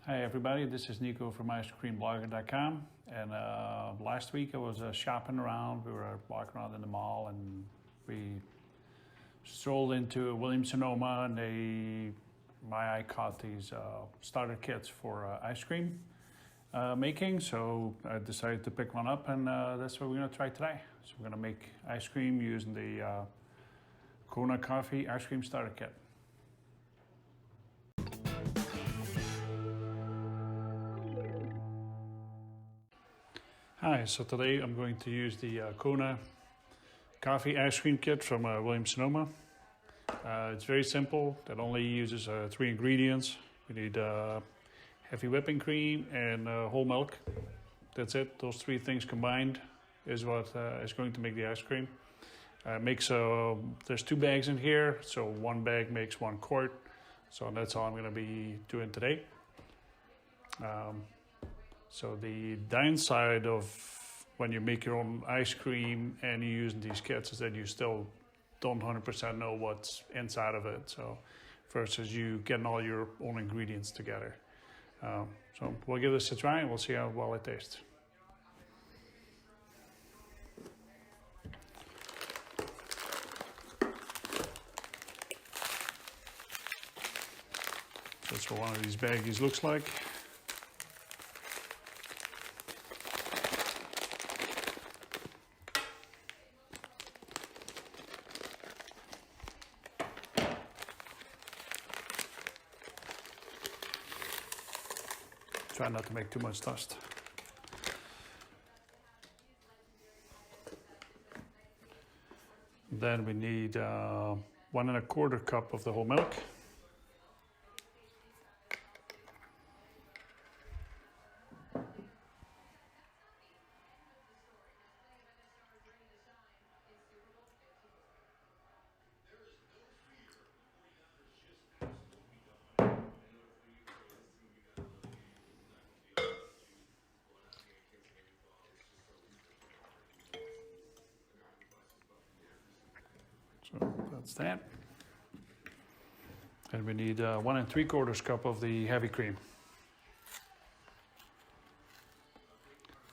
Hi everybody, this is Nico from IceCreamBlogger.com, and last week I was shopping around. We were walking around in the mall and we strolled into Williams Sonoma, and my eye caught these starter kits for ice cream making, so I decided to pick one up, and that's what we're going to try today. So we're going to make ice cream using the Kona Coffee ice cream starter kit. Hi, so today I'm going to use the Kona Coffee ice cream kit from Williams Sonoma. It's very simple. It only uses 3 ingredients. We need heavy whipping cream and whole milk. That's it. Those 3 things combined is what is going to make the ice cream. There's 2 bags in here, so 1 bag makes 1 quart. So that's all I'm going to be doing today. So the downside of when you make your own ice cream and you're using these kits is that you still don't 100% know what's inside of it. So versus you getting all your own ingredients together. So we'll give this a try and we'll see how well it tastes. That's what one of these baggies looks like. Try not to make too much dust. Then we need 1 1/4 cup of the whole milk. So that's that. And we need 1 3/4 cup of the heavy cream.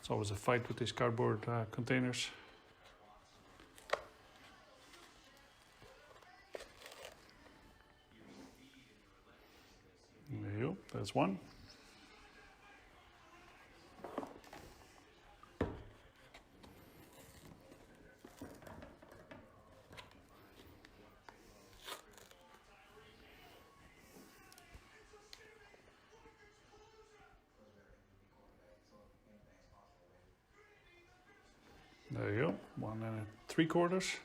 It's always a fight with these cardboard containers. There you go, that's 1. There you go, 1 3/4.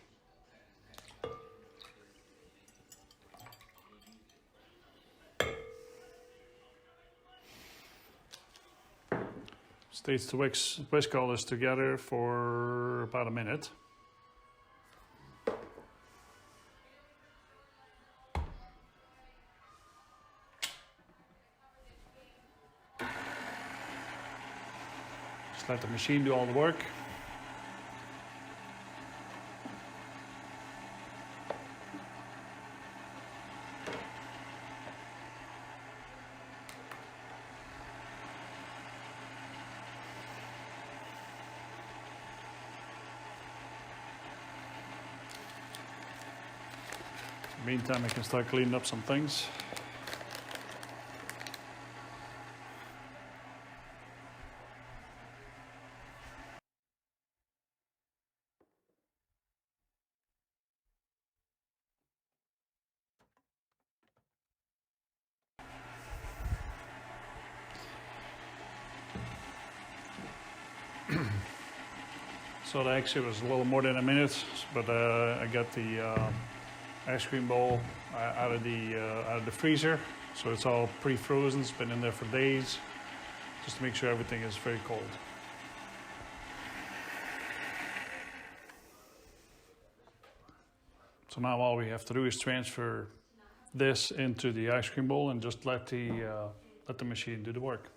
Stays to whisk all this together for about a minute. Just let the machine do all the work. Meantime, I can start cleaning up some things. So that actually was a little more than a minute, but I got the ice cream bowl out of the freezer, so it's all pre-frozen. It's been in there for days, just to make sure everything is very cold. So now all we have to do is transfer this into the ice cream bowl and just let the machine do the work.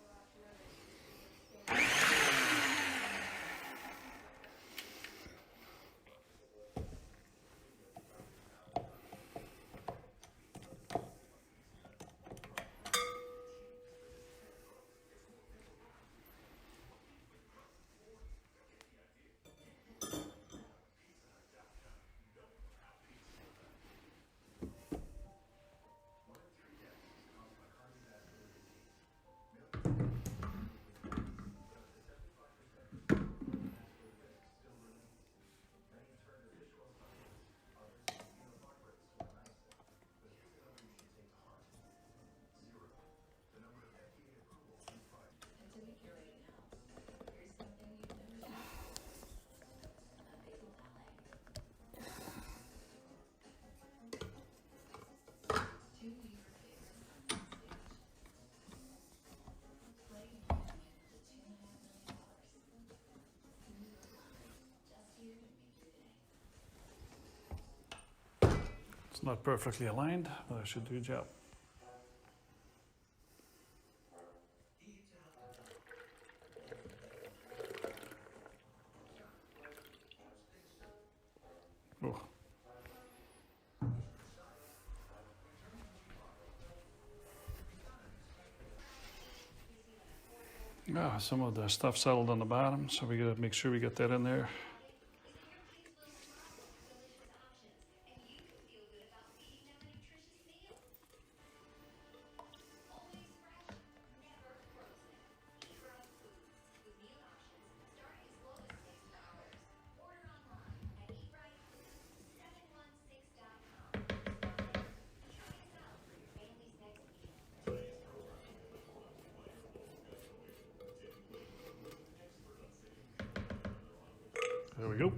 It's not perfectly aligned, but I should do a job. Oh. Some of the stuff settled on the bottom, so we gotta make sure we get that in there. There we go.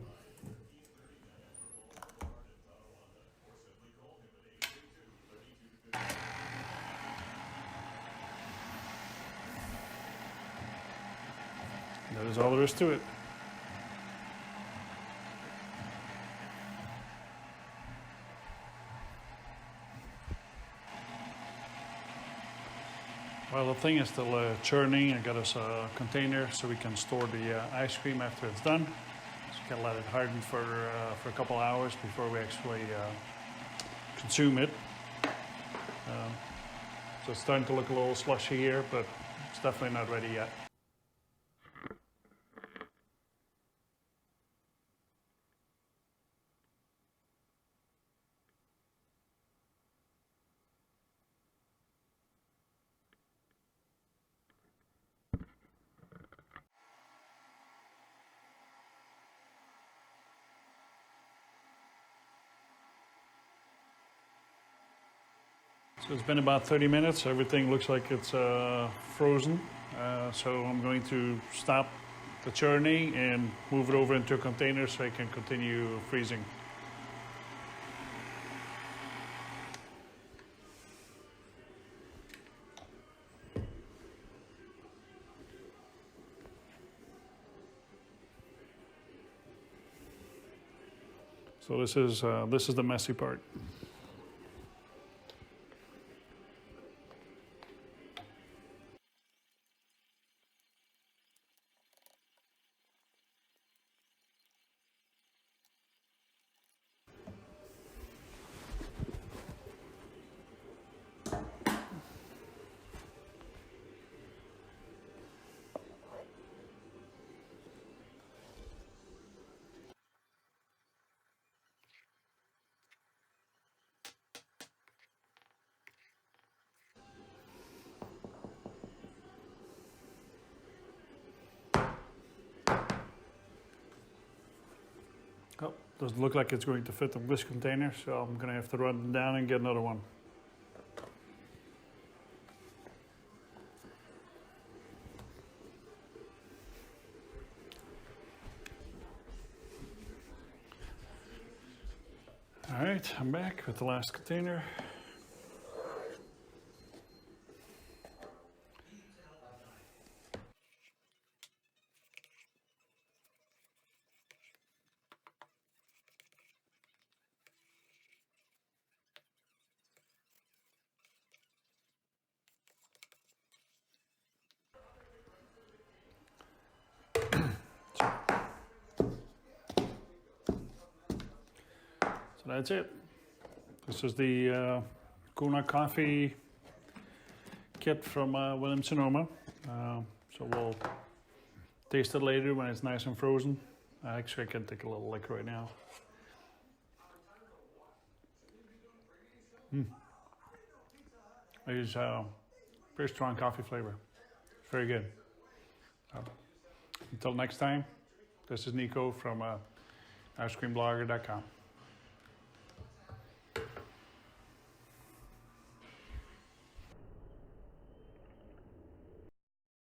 That is all there is to it. Well, the thing is still churning. I got us a container so we can store the ice cream after it's done. So we can let it harden for a couple hours before we actually consume it. So it's starting to look a little slushy here, but it's definitely not ready yet. So it's been about 30 minutes. Everything looks like it's frozen. So I'm going to stop the churning and move it over into a container so I can continue freezing. So this is the messy part. Oh, doesn't look like it's going to fit in this container, so I'm going to have to run it down and get another one. All right, I'm back with the last container. So that's it. This is the Kona Coffee kit from Williams Sonoma. So we'll taste it later when it's nice and frozen. Actually, I can take a little lick right now. It is very strong coffee flavor. It's very good. Until next time, this is Nico from IceCreamBlogger.com.